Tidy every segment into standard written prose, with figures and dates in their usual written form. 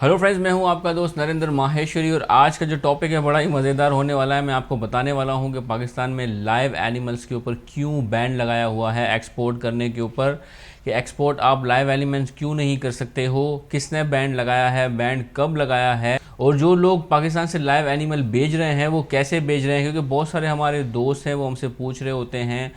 Hello friends, मैं हूं आपका दोस्त नरेंद्र माहेश्वरी और आज का जो टॉपिक है बड़ा ही मज़ेदार होने वाला है। मैं आपको बताने वाला हूं कि पाकिस्तान में लाइव एनिमल्स के ऊपर क्यों बैन लगाया हुआ है एक्सपोर्ट करने के ऊपर, कि एक्सपोर्ट आप लाइव एनिमल्स क्यों नहीं कर सकते हो, किसने बैन लगाया है, बैन कब लगाया है, और जो लोग पाकिस्तान से लाइव एनिमल बेच रहे हैं वो कैसे बेच रहे हैं। क्योंकि बहुत सारे हमारे दोस्त हैं वो हमसे पूछ रहे होते हैं।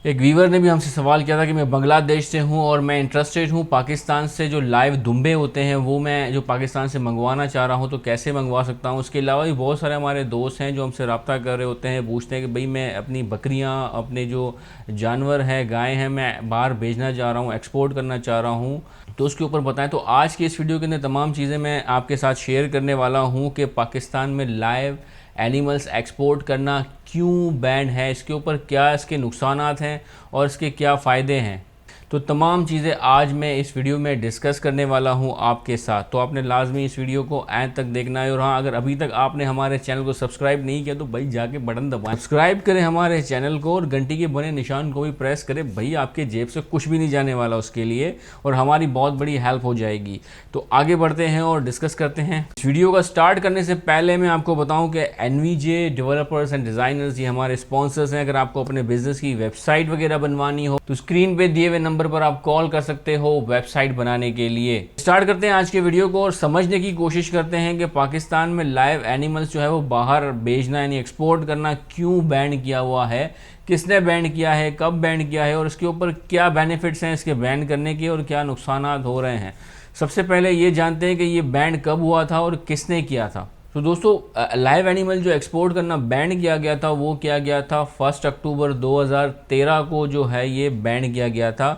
एक व्यूवर ने भी हमसे सवाल किया था कि मैं बांग्लादेश से हूं और मैं इंटरेस्टेड हूं पाकिस्तान से जो लाइव दुम्बे होते हैं वो मैं जो पाकिस्तान से मंगवाना चाह रहा हूं, तो कैसे मंगवा सकता हूं। उसके अलावा भी बहुत सारे हमारे दोस्त हैं जो हमसे रब्ता कर रहे होते हैं, पूछते हैं कि भाई मैं अपनी बकरियां, अपने जो जानवर हैं, गाय हैं, मैं बाहर भेजना चाह रहा हूँ, एक्सपोर्ट करना चाह रहा हूँ, तो उसके ऊपर बताएं। तो आज की इस वीडियो के अंदर तमाम चीज़ें मैं आपके साथ शेयर करने वाला हूँ कि पाकिस्तान में लाइव एनिमल्स एक्सपोर्ट करना क्यों बैन है, इसके ऊपर क्या इसके नुकसानात हैं और इसके क्या फ़ायदे हैं। तो तमाम चीज़ें आज मैं इस वीडियो में डिस्कस करने वाला हूं आपके साथ, तो आपने लाजमी इस वीडियो को एंड तक देखना है। और हाँ, अगर अभी तक आपने हमारे चैनल को सब्सक्राइब नहीं किया तो भाई जाके बटन दबाएं, सब्सक्राइब करें हमारे चैनल को और घंटी के बने निशान को भी प्रेस करें। भाई आपके जेब से कुछ भी नहीं जाने वाला उसके लिए, और हमारी बहुत बड़ी हेल्प हो जाएगी। तो आगे बढ़ते हैं और डिस्कस करते हैं। इस वीडियो का स्टार्ट करने से पहले मैं आपको बताऊं कि एनवीजे डेवलपर्स एंड डिज़ाइनर्स ये हमारे स्पॉन्सर्स हैं। अगर आपको अपने बिजनेस की वेबसाइट वगैरह बनवानी हो तो स्क्रीन पे दिए हुए नंबर पर आप कॉल कर सकते हो वेबसाइट बनाने के लिए। स्टार्ट करते हैं आज के वीडियो को और समझने की कोशिश करते हैं कि पाकिस्तान में लाइव एनिमल्स जो है वो बाहर भेजना यानी एक्सपोर्ट करना क्यों बैन किया हुआ है, किसने बैन किया है, कब बैन किया है और इसके ऊपर क्या बेनिफिट्स हैं इसके बैन करने के और क्या नुकसान हो रहे हैं। सबसे पहले ये जानते हैं कि ये बैन कब हुआ था और किसने किया था। तो दोस्तों, लाइव एनिमल जो एक्सपोर्ट करना बैन किया गया था वो किया गया था 1 अक्टूबर 2013 को जो है ये बैन किया गया था।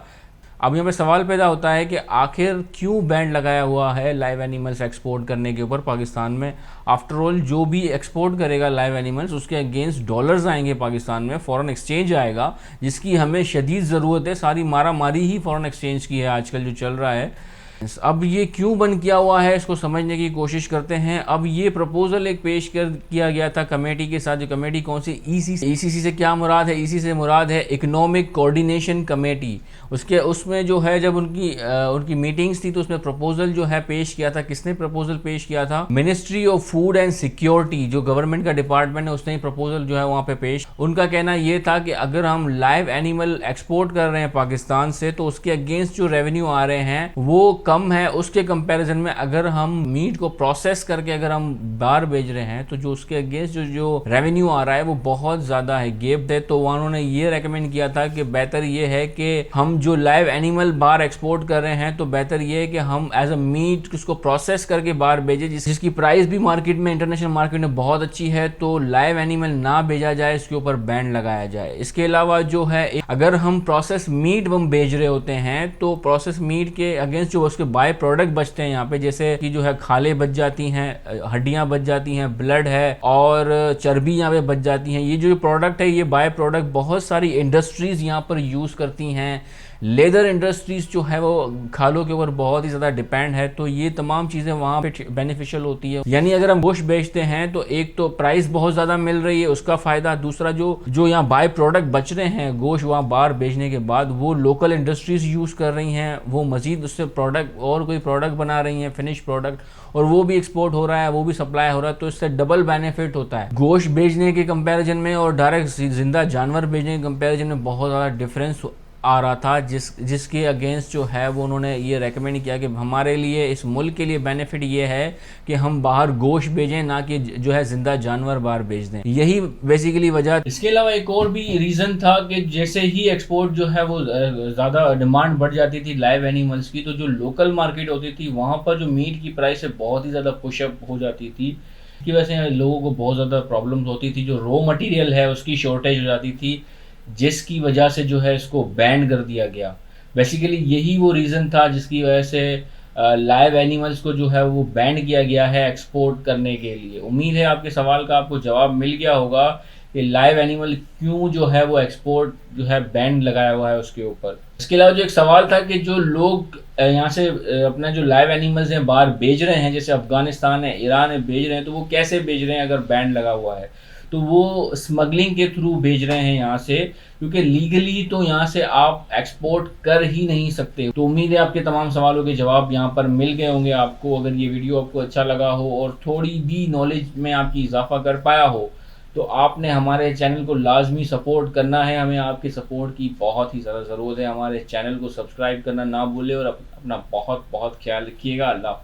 अब यहाँ पे सवाल पैदा होता है कि आखिर क्यों बैन लगाया हुआ है लाइव एनिमल्स एक्सपोर्ट करने के ऊपर पाकिस्तान में। आफ्टर ऑल जो भी एक्सपोर्ट करेगा लाइव एनिमल्स उसके अगेंस्ट डॉलर्स आएंगे पाकिस्तान में, फॉरेन एक्सचेंज आएगा जिसकी हमें शदीद ज़रूरत है। सारी मारा मारी ही फॉरेन एक्सचेंज की है आजकल जो चल रहा है। अब ये क्यों बंद किया हुआ है इसको समझने की कोशिश करते हैं। अब ये प्रपोजल एक पेश किया गया था कमेटी के साथ। जो कमेटी कौन सी, ईसीसी से क्या मुराद है, ईसी से मुराद है इकोनॉमिक कोऑर्डिनेशन कमेटी। उसमें जो है जब उनकी मीटिंग्स थी तो उसमें प्रपोजल जो है पेश किया था। किसने प्रपोजल पेश किया था? Ministry of food and security, जो गवर्नमेंट का डिपार्टमेंट है, उसने प्रपोजल जो है वहाँ पे पेश। उनका कहना ये था कि अगर हम लाइव एनिमल एक्सपोर्ट कर रहे हैं पाकिस्तान से तो उसके अगेंस्ट जो रेवेन्यू आ रहे हैं वो कम है उसके कंपैरिजन में। अगर हम मीट को प्रोसेस करके अगर हम बाहर भेज रहे हैं तो जो उसके अगेंस्ट जो रेवेन्यू आ रहा है वो बहुत ज़्यादा है, गैप है। तो उन्होंने ये रेकमेंड किया था कि बेहतर ये है कि हम जो लाइव एनिमल बाहर एक्सपोर्ट कर रहे हैं तो बेहतर ये है कि हम एज अ मीट उसको प्रोसेस करके बाहर भेजें, जिसकी प्राइस भी मार्केट में, इंटरनेशनल मार्केट में बहुत अच्छी है। तो लाइव एनिमल ना भेजा जाए, इसके ऊपर बैन लगाया जाए। इसके अलावा जो है अगर हम प्रोसेस मीट हम भेज रहे होते हैं तो प्रोसेस मीट के अगेंस्ट जो उसके बाय प्रोडक्ट बचते हैं यहाँ पे, जैसे कि जो है खाले बच जाती हैं, हड्डियां बच जाती हैं, ब्लड है और चर्बी यहाँ पे बच जाती हैं। ये जो प्रोडक्ट है ये बाय प्रोडक्ट बहुत सारी इंडस्ट्रीज यहाँ पर यूज़ करती हैं। लेदर इंडस्ट्रीज जो है वो खालों के ऊपर बहुत ही ज़्यादा डिपेंड है। तो ये तमाम चीज़ें वहाँ पे बेनिफिशियल होती है। यानी अगर हम गोश्त बेचते हैं तो एक तो प्राइस बहुत ज़्यादा मिल रही है, उसका फ़ायदा। दूसरा जो यहाँ बाय प्रोडक्ट बच रहे हैं गोश्त वहाँ बाहर बेचने के बाद, वो लोकल इंडस्ट्रीज यूज़ कर रही हैं, वो मज़ीद उससे प्रोडक्ट और कोई प्रोडक्ट बना रही हैं, फिनिश प्रोडक्ट, और वो भी एक्सपोर्ट हो रहा है, वो भी सप्लाई हो रहा है। तो इससे डबल बेनिफिट होता है। गोश्त बेचने के कंपैरिजन में और डायरेक्ट जिंदा जानवर बेचने के कंपैरिजन में बहुत ज़्यादा डिफरेंस आ रहा था, जिसके अगेंस्ट जो है वो उन्होंने ये रेकमेंड किया कि हमारे लिए, इस मुल्क के लिए बेनिफिट ये है कि हम बाहर गोश्त भेजें, ना कि जो है जिंदा जानवर बाहर भेज दें। यही बेसिकली वजह। इसके अलावा एक और भी रीज़न था कि जैसे ही एक्सपोर्ट जो है वो ज़्यादा डिमांड बढ़ जाती थी लाइव एनिमल्स की, तो जो लोकल मार्केट होती थी वहाँ पर जो मीट की प्राइस है बहुत ही ज़्यादा पुशअप हो जाती थी, कि वैसे लोगों को बहुत ज़्यादा प्रॉब्लम्स होती थी। जो रॉ मटेरियल है उसकी शॉर्टेज हो जाती थी, जिसकी वजह से जो है इसको बैन कर दिया गया। बेसिकली यही वो रीज़न था जिसकी वजह से लाइव एनिमल्स को जो है वो बैन किया गया है एक्सपोर्ट करने के लिए। उम्मीद है आपके सवाल का आपको जवाब मिल गया होगा कि लाइव एनिमल क्यों जो है वो एक्सपोर्ट जो है बैन लगाया हुआ है उसके ऊपर। इसके अलावा जो एक सवाल था कि जो लोग यहाँ से अपना जो लाइव एनिमल्स हैं बाहर भेज रहे हैं, जैसे अफगानिस्तान है, ईरान है, भेज रहे हैं, तो वो कैसे भेज रहे हैं अगर बैन लगा हुआ है। तो वो स्मगलिंग के थ्रू भेज रहे हैं यहाँ से, क्योंकि लीगली तो यहाँ से आप एक्सपोर्ट कर ही नहीं सकते। तो उम्मीद है आपके तमाम सवालों के जवाब यहाँ पर मिल गए होंगे आपको। अगर ये वीडियो आपको अच्छा लगा हो और थोड़ी भी नॉलेज में आपकी इजाफा कर पाया हो, तो आपने हमारे चैनल को लाजमी सपोर्ट करना है। हमें आपके सपोर्ट की बहुत ही ज़्यादा ज़रूरत है। हमारे चैनल को सब्सक्राइब करना ना भूलें और अपना बहुत बहुत ख्याल रखिएगा। अल्लाह हाफ़िज़।